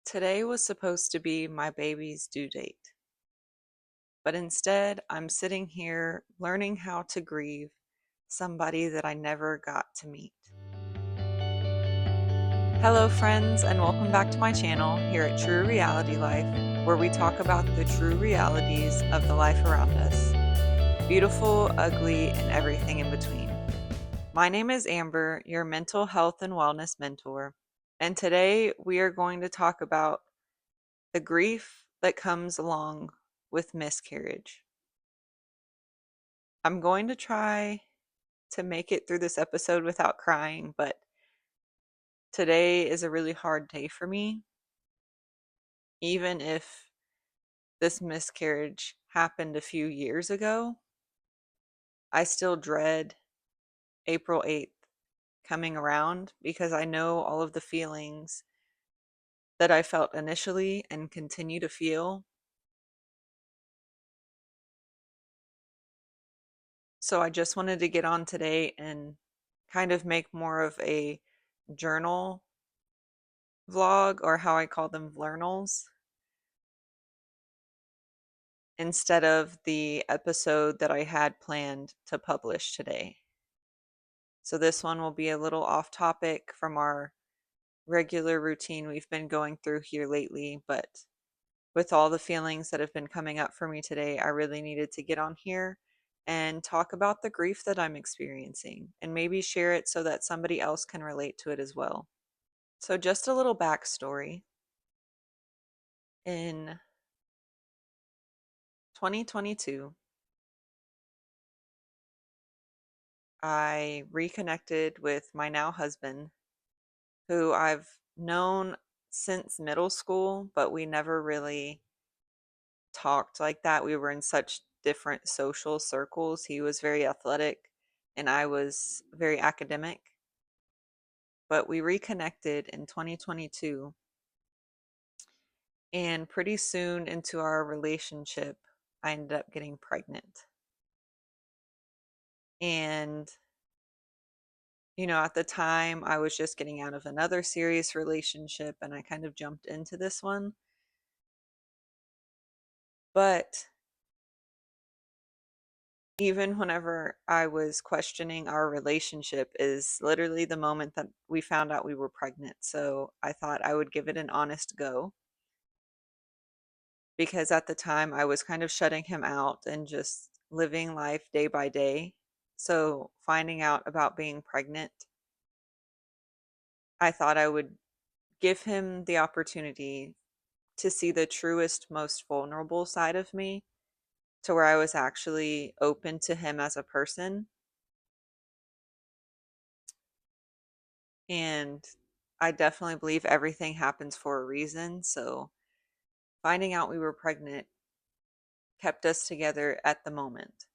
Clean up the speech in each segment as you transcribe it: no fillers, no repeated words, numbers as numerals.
Today was supposed to be my baby's due date, but instead I'm sitting here learning how to grieve somebody that I never got to meet. Hello, friends, and welcome back to my channel here at True Reality Life, where we talk about the true realities of the life around us beautiful, ugly, and everything in between. My name is Amber, your mental health and wellness mentor, and today we are going to talk about the grief that comes along with miscarriage. I'm going to try to make it through this episode without crying, but today is a really hard day for me. Even if this miscarriage happened a few years ago, I still dread April 8th coming around because I know all of the feelings that I felt initially and continue to feel. So I just wanted to get on today and kind of make more of a journal vlog, or how I call them, vlernals, instead of the episode that I had planned to publish today. So this one will be a little off topic from our regular routine we've been going through here lately, but with all the feelings that have been coming up for me today, I really needed to get on here and talk about the grief that I'm experiencing and maybe share it so that somebody else can relate to it as well. So, just a little backstory. In 2022, I reconnected with my now husband, who I've known since middle school, but we never really talked like that. We were in such different social circles. He was very athletic and I was very academic. But we reconnected in 2022, and pretty soon into our relationship, I ended up getting pregnant. And, at the time, I was just getting out of another serious relationship and I kind of jumped into this one. But even whenever I was questioning our relationship is literally the moment that we found out we were pregnant. So I thought I would give it an honest go because at the time I was kind of shutting him out and just living life day by day. So finding out about being pregnant, I thought I would give him the opportunity to see the truest, most vulnerable side of me, to where I was actually open to him as a person. And I definitely believe everything happens for a reason. So finding out we were pregnant kept us together at the moment.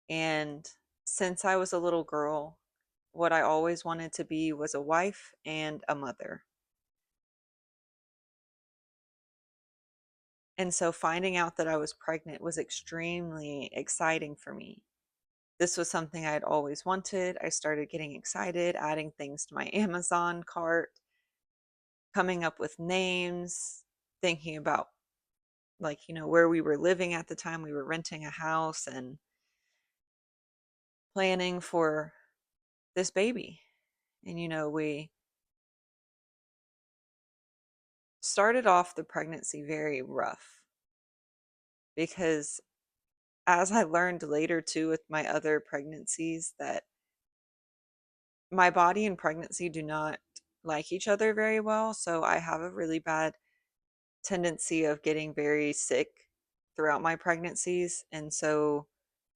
And since I was a little girl, what I always wanted to be was a wife and a mother. And so finding out that I was pregnant was extremely exciting for me. This was something I had always wanted. I started getting excited, adding things to my Amazon cart, coming up with names, thinking about, like, where we were living at the time. We were renting a house and planning for this baby. And, we started off the pregnancy very rough because, as I learned later too with my other pregnancies, that my body and pregnancy do not like each other very well. So I have a really bad tendency of getting very sick throughout my pregnancies. And so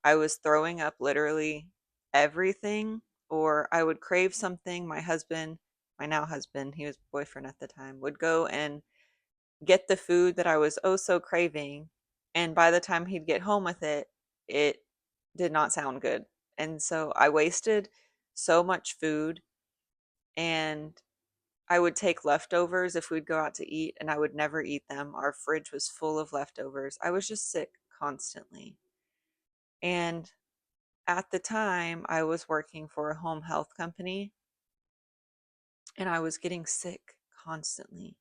I was throwing up literally everything, or I would crave something. My husband, my now husband, he was boyfriend at the time, would go and get the food that I was oh so craving. And by the time he'd get home with it, it did not sound good. And so I wasted so much food, and I would take leftovers if we'd go out to eat, and I would never eat them. Our fridge was full of leftovers. I was just sick constantly. And at the time, I was working for a home health company and I was getting sick constantly.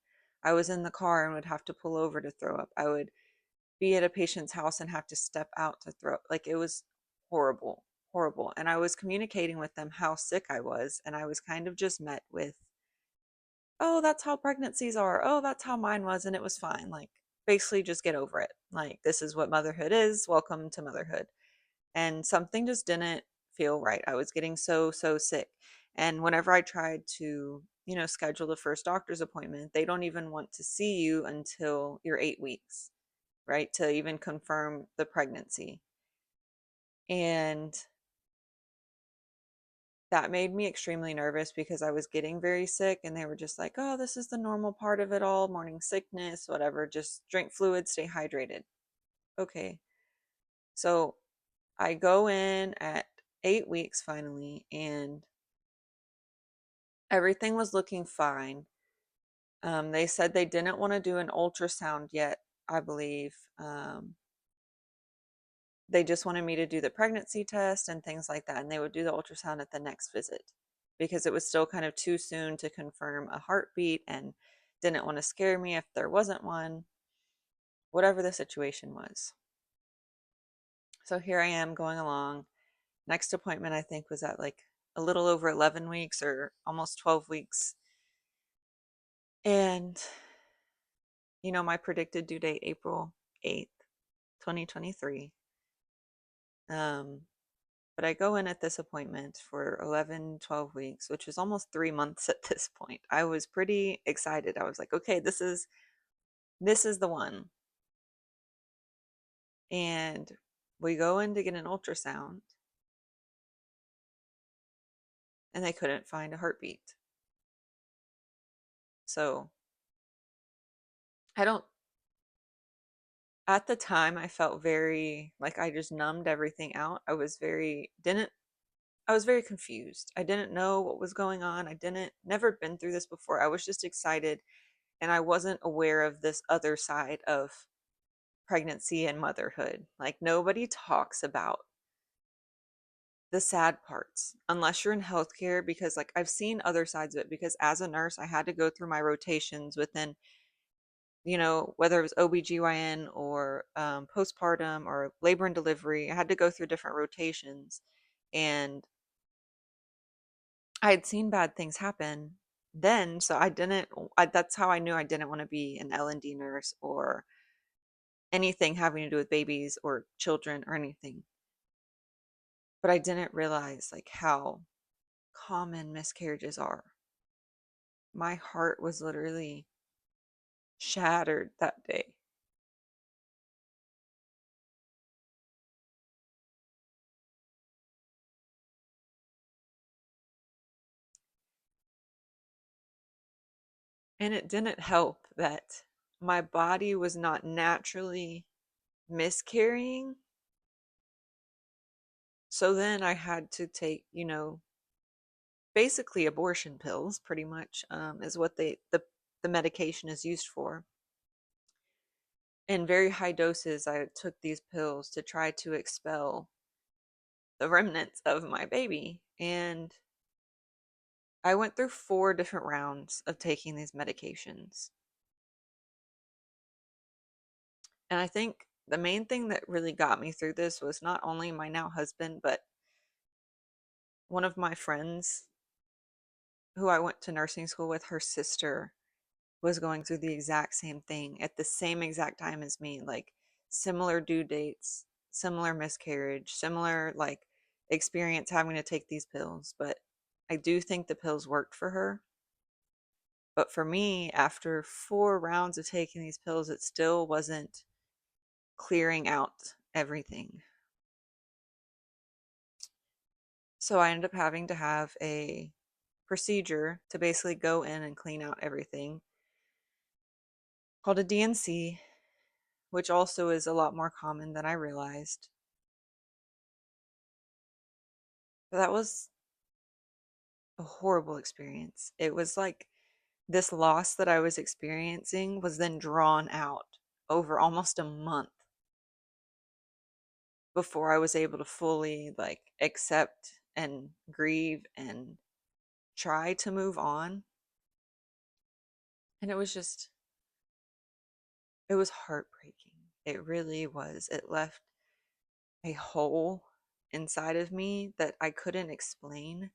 I was in the car and would have to pull over to throw up. I would be at a patient's house and have to step out to throw up. Like it was horrible, horrible. And I was communicating with them how sick I was. And I was kind of just met with, oh, that's how pregnancies are. Oh, that's how mine was. And it was fine. Like basically just get over it. Like this is what motherhood is. Welcome to motherhood. And something just didn't feel right. I was getting so sick. And whenever I tried to, schedule the first doctor's appointment, they don't even want to see you until you're 8 weeks, right? To even confirm the pregnancy. And that made me extremely nervous because I was getting very sick and they were just like, oh, this is the normal part of it all, morning sickness, whatever, just drink fluid, stay hydrated. Okay. So I go in at 8 weeks finally, and everything was looking fine. They said they didn't want to do an ultrasound yet, I believe. They just wanted me to do the pregnancy test and things like that, and they would do the ultrasound at the next visit because it was still kind of too soon to confirm a heartbeat and didn't want to scare me if there wasn't one, whatever the situation was. So here I am going along. Next appointment, I think, was at like a little over 11 weeks or almost 12 weeks. And, my predicted due date, April 8th, 2023. But I go in at this appointment for 11, 12 weeks, which is almost 3 months at this point. I was pretty excited. I was like, okay, this is the one. And we go in to get an ultrasound, and they couldn't find a heartbeat. So I don't, at the time, I felt very like I just numbed everything out. I was very confused. I didn't know what was going on. Never been through this before. I was just excited, and I wasn't aware of this other side of pregnancy and motherhood. Like nobody talks about the sad parts unless you're in healthcare, because like I've seen other sides of it, because as a nurse I had to go through my rotations within, whether it was OBGYN or postpartum or labor and delivery. I had to go through different rotations, and I had seen bad things happen then, so that's how I knew I didn't want to be an L&D nurse or anything having to do with babies or children or anything. But I didn't realize like how common miscarriages are. My heart was literally shattered that day. And it didn't help that my body was not naturally miscarrying. So then I had to take, basically abortion pills, pretty much, is what the medication is used for. In very high doses, I took these pills to try to expel the remnants of my baby. And I went through 4 different rounds of taking these medications. And I think the main thing that really got me through this was not only my now husband, but one of my friends who I went to nursing school with, her sister was going through the exact same thing at the same exact time as me, like similar due dates, similar miscarriage, similar like experience having to take these pills. But I do think the pills worked for her. But for me, after 4 rounds of taking these pills, it still wasn't clearing out everything. So I ended up having to have a procedure to basically go in and clean out everything called a DNC, which also is a lot more common than I realized. But that was a horrible experience. It was like this loss that I was experiencing was then drawn out over almost a month before I was able to fully like accept and grieve and try to move on. And it was just It was heartbreaking. It really was. It left a hole inside of me that I couldn't explain.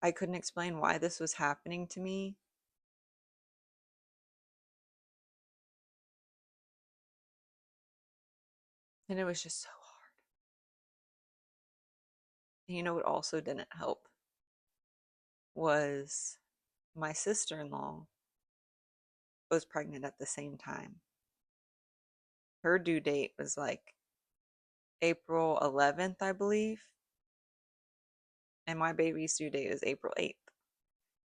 I couldn't explain why this was happening to me. And it was just so hard. And you know what also didn't help was my sister in law was pregnant at the same time. Her due date was like April 11th, I believe. And my baby's due date is April 8th.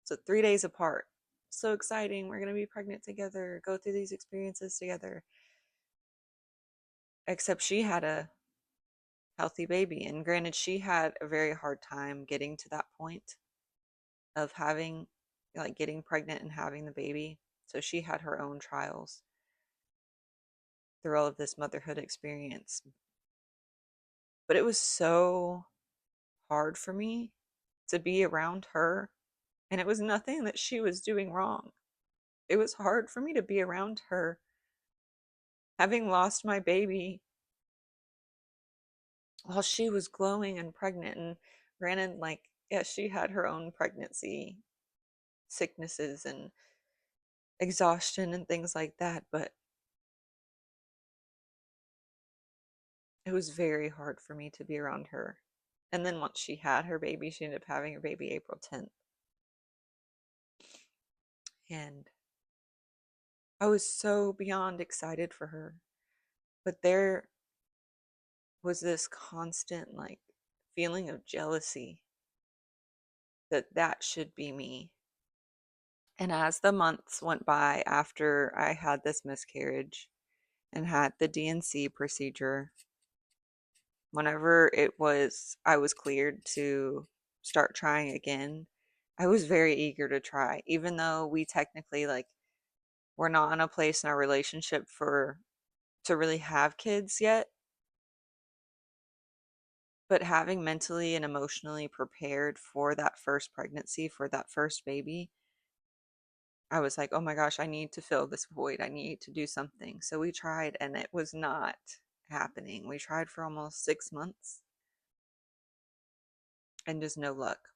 So 3 days apart. So exciting. We're going to be pregnant together, go through these experiences together. Except she had a healthy baby. And granted, she had a very hard time getting to that point of having, like, getting pregnant and having the baby. So she had her own trials through all of this motherhood experience. But it was so hard for me to be around her. And it was nothing that she was doing wrong. It was hard for me to be around her, having lost my baby while she was glowing and pregnant. And granted, like, yeah, she had her own pregnancy sicknesses and exhaustion and things like that, but it was very hard for me to be around her. And then once she had her baby, she ended up having her baby April 10th. And I was so beyond excited for her. But there was this constant, like, feeling of jealousy that that should be me. And as the months went by after I had this miscarriage and had the DNC procedure, whenever I was cleared to start trying again, I was very eager to try, even though we technically, like, we're not in a place in our relationship for to really have kids yet. But having mentally and emotionally prepared for that first pregnancy, for that first baby, I was like, oh my gosh, I need to fill this void. I need to do something. So we tried, and it was not happening. We tried for almost 6 months and just no luck.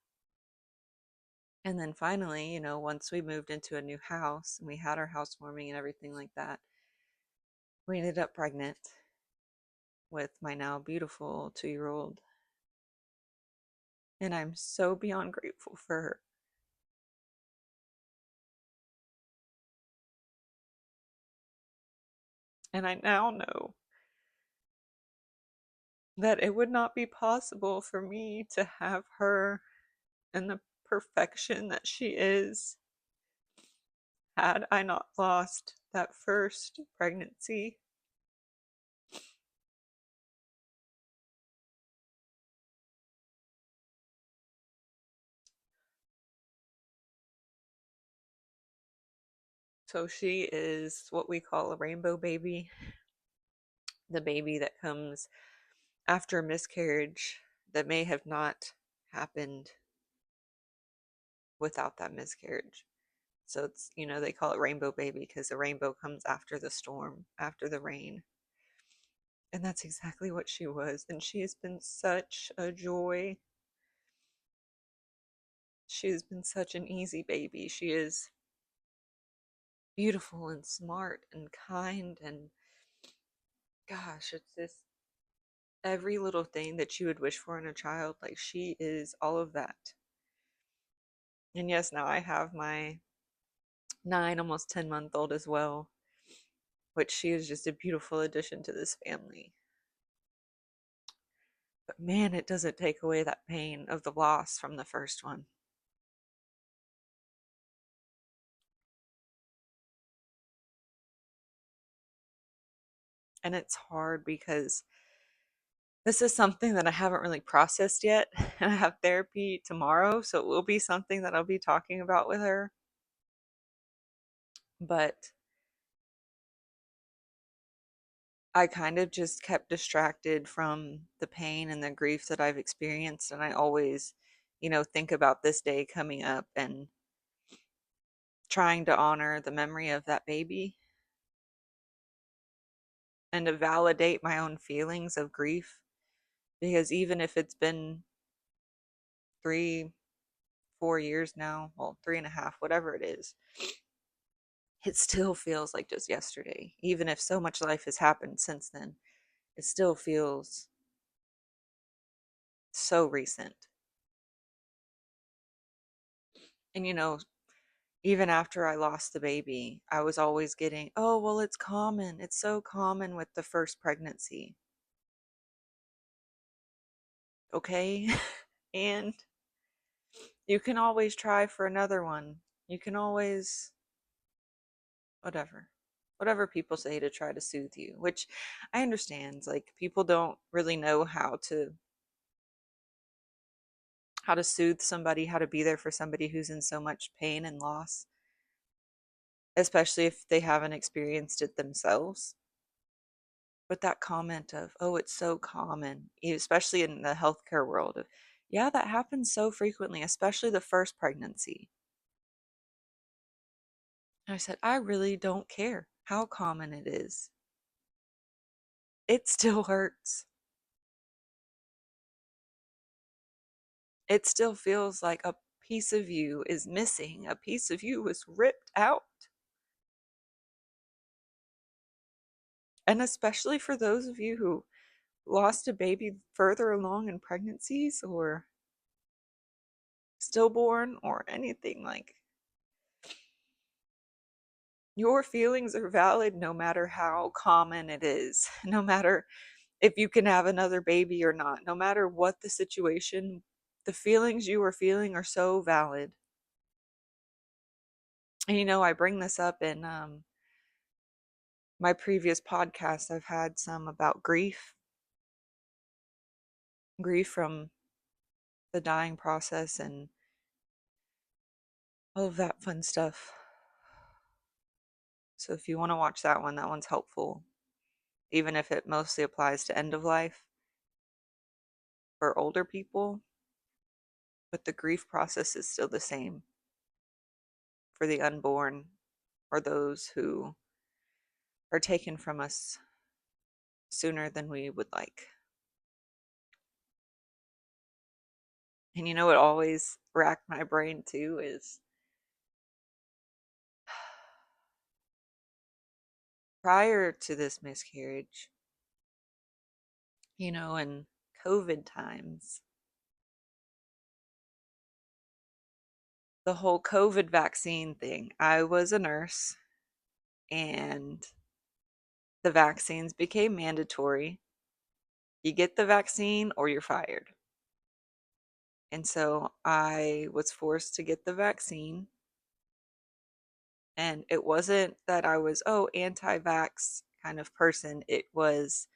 And then finally, once we moved into a new house and we had our housewarming and everything like that, we ended up pregnant with my now beautiful 2-year-old. And I'm so beyond grateful for her. And I now know that it would not be possible for me to have her in the perfection that she is had I not lost that first pregnancy. So she is what we call a rainbow baby, the baby that comes after a miscarriage that may have not happened without that miscarriage. So they call it rainbow baby because the rainbow comes after the storm, after the rain. And that's exactly what she was. And she has been such a joy. She has been such an easy baby. She is beautiful and smart and kind. And gosh, it's just every little thing that you would wish for in a child. Like, she is all of that. And yes, now I have my 9, almost 10-month-old as well, which she is just a beautiful addition to this family. But man, it doesn't take away that pain of the loss from the first one. And it's hard because this is something that I haven't really processed yet. And I have therapy tomorrow, so it will be something that I'll be talking about with her. But I kind of just kept distracted from the pain and the grief that I've experienced. And I always, think about this day coming up and trying to honor the memory of that baby. and to validate my own feelings of grief. Because even if it's been 3, 4 years now, well, 3.5, whatever it is, it still feels like just yesterday. Even if so much life has happened since then, it still feels so recent. And even after I lost the baby, I was always getting, oh, well, it's common. It's so common with the first pregnancy. Okay. And you can always try for another one. You can always, whatever. Whatever people say to try to soothe you, which I understand. Like, people don't really know how to soothe somebody, how to be there for somebody who's in so much pain and loss, especially if they haven't experienced it themselves. But that comment of, oh, it's so common, especially in the healthcare world, of, yeah, that happens so frequently, especially the first pregnancy. And I said, I really don't care how common it is. It still hurts. It still feels like a piece of you is missing, a piece of you was ripped out. And especially for those of you who lost a baby further along in pregnancies or stillborn or anything, like, your feelings are valid no matter how common it is, no matter if you can have another baby or not, no matter what the situation, the feelings you are feeling are so valid. And I bring this up in my previous podcast. I've had some about grief from the dying process and all of that fun stuff. So if you want to watch that one, that one's helpful, even if it mostly applies to end of life for older people. But the grief process is still the same for the unborn or those who are taken from us sooner than we would like. And what always racked my brain too is prior to this miscarriage, in COVID times, the whole COVID vaccine thing. I was a nurse and the vaccines became mandatory. You get the vaccine or you're fired. And so I was forced to get the vaccine. And it wasn't that I was, oh, anti vax kind of person. It was,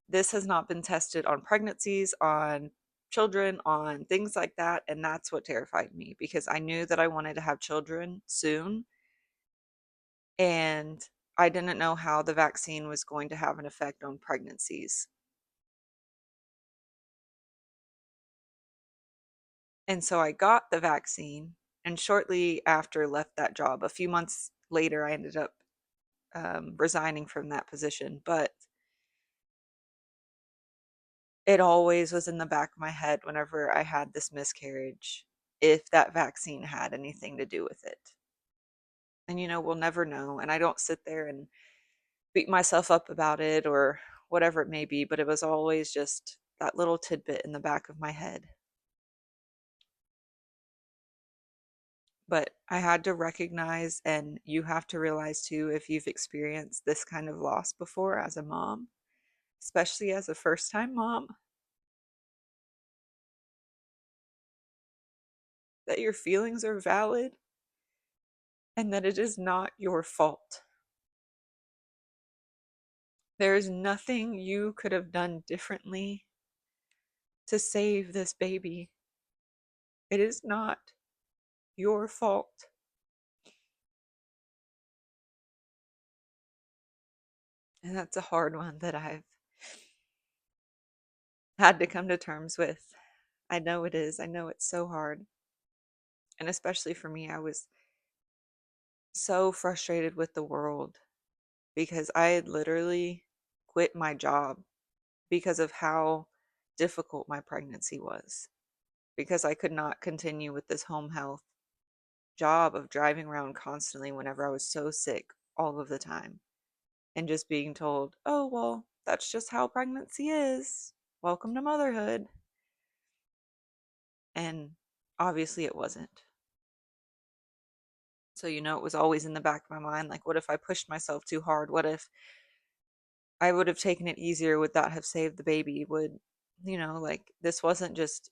this has not been tested on pregnancies, on children, on things like that. And that's what terrified me because I knew that I wanted to have children soon. And I didn't know how the vaccine was going to have an effect on pregnancies. And so I got the vaccine and shortly after left that job. A few months later, I ended up resigning from that position. But it always was in the back of my head whenever I had this miscarriage, if that vaccine had anything to do with it. And we'll never know. And I don't sit there and beat myself up about it or whatever it may be, but it was always just that little tidbit in the back of my head. But I had to recognize, and you have to realize too, if you've experienced this kind of loss before as a mom, especially as a first time mom, that your feelings are valid and that it is not your fault. There is nothing you could have done differently to save this baby. It is not your fault. And that's a hard one that I've had to come to terms with. I know it is. I know it's so hard. And especially for me, I was so frustrated with the world because I had literally quit my job because of how difficult my pregnancy was, because I could not continue with this home health job of driving around constantly whenever I was so sick all of the time and just being told, oh, well, that's just how pregnancy is. Welcome to motherhood. And obviously it wasn't. So, it was always in the back of my mind, like, what if I pushed myself too hard? What if I would have taken it easier? Would that have saved the baby? Like, this wasn't just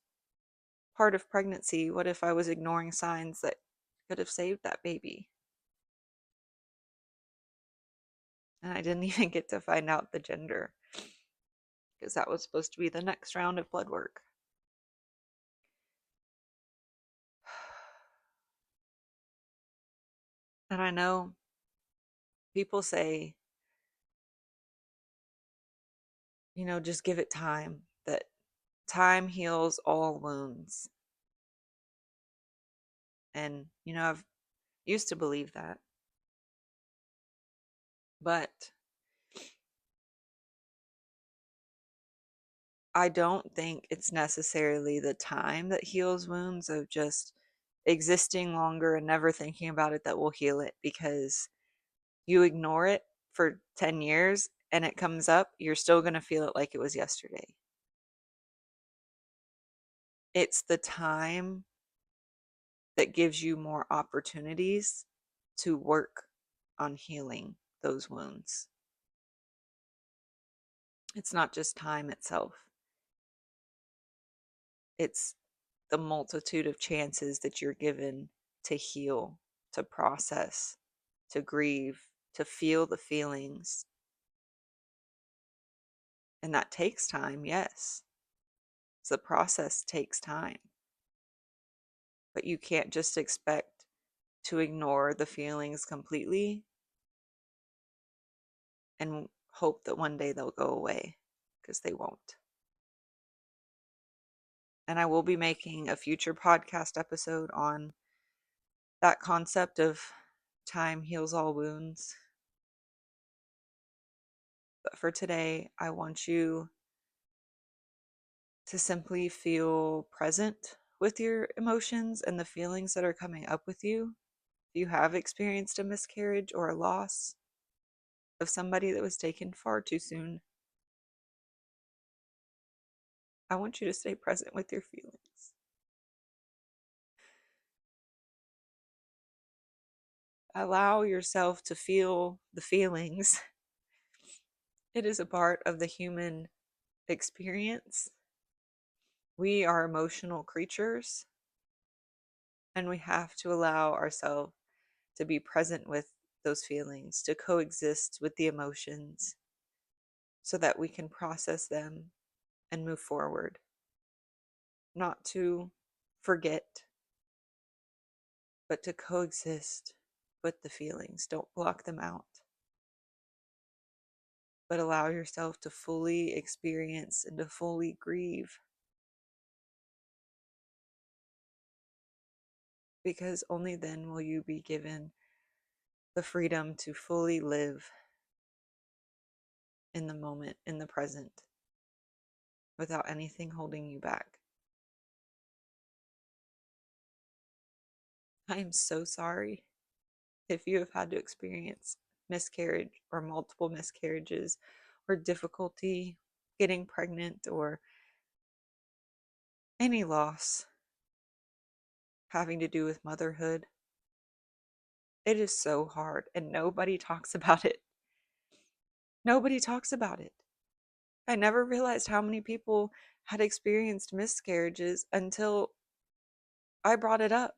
part of pregnancy. What if I was ignoring signs that could have saved that baby? And I didn't even get to find out the gender because that was supposed to be the next round of blood work. And I know people say, just give it time, that time heals all wounds. And, I've used to believe that. But I don't think it's necessarily the time that heals wounds of just existing longer and never thinking about it that will heal it, because you ignore it for 10 years and it comes up, you're still going to feel it like it was yesterday. It's the time that gives you more opportunities to work on healing those wounds. It's not just time itself, it's the multitude of chances that you're given to heal, to process, to grieve, to feel the feelings. And that takes time, yes. The process takes time. But you can't just expect to ignore the feelings completely and hope that one day they'll go away, because they won't. And I will be making a future podcast episode on that concept of time heals all wounds. But for today, I want you to simply feel present with your emotions and the feelings that are coming up with you. If you have experienced a miscarriage or a loss of somebody that was taken far too soon, I want you to stay present with your feelings. Allow yourself to feel the feelings. It is a part of the human experience. We are emotional creatures, and we have to allow ourselves to be present with those feelings, to coexist with the emotions so that we can process them and move forward. Not to forget, but to coexist with the feelings. Don't block them out, but allow yourself to fully experience and to fully grieve. Because only then will you be given the freedom to fully live in the moment, in the present, without anything holding you back. I am so sorry if you have had to experience miscarriage or multiple miscarriages or difficulty getting pregnant or any loss having to do with motherhood. It is so hard and nobody talks about it. Nobody talks about it. I never realized how many people had experienced miscarriages until I brought it up.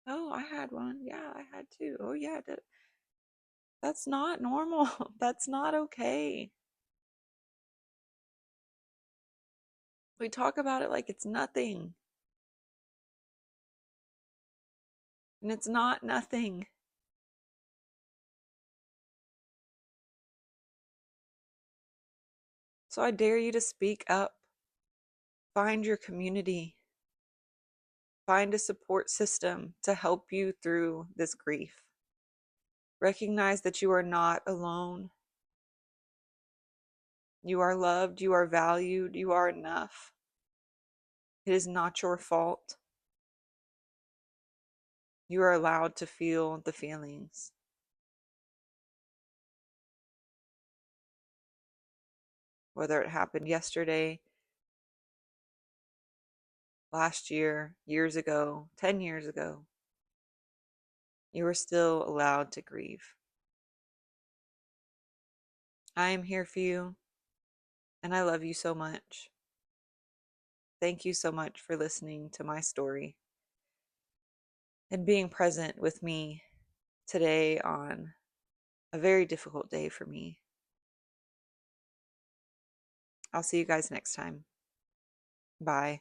Oh, I had one. Yeah, I had two. Oh, yeah. That's not normal. That's not okay. We talk about it like it's nothing. And it's not nothing. So I dare you to speak up. Find your community. Find a support system to help you through this grief. Recognize that you are not alone. You are loved, you are valued, you are enough. It is not your fault. You are allowed to feel the feelings. Whether it happened yesterday, last year, years ago, 10 years ago, you are still allowed to grieve. I am here for you, and I love you so much. Thank you so much for listening to my story and being present with me today on a very difficult day for me. I'll see you guys next time. Bye.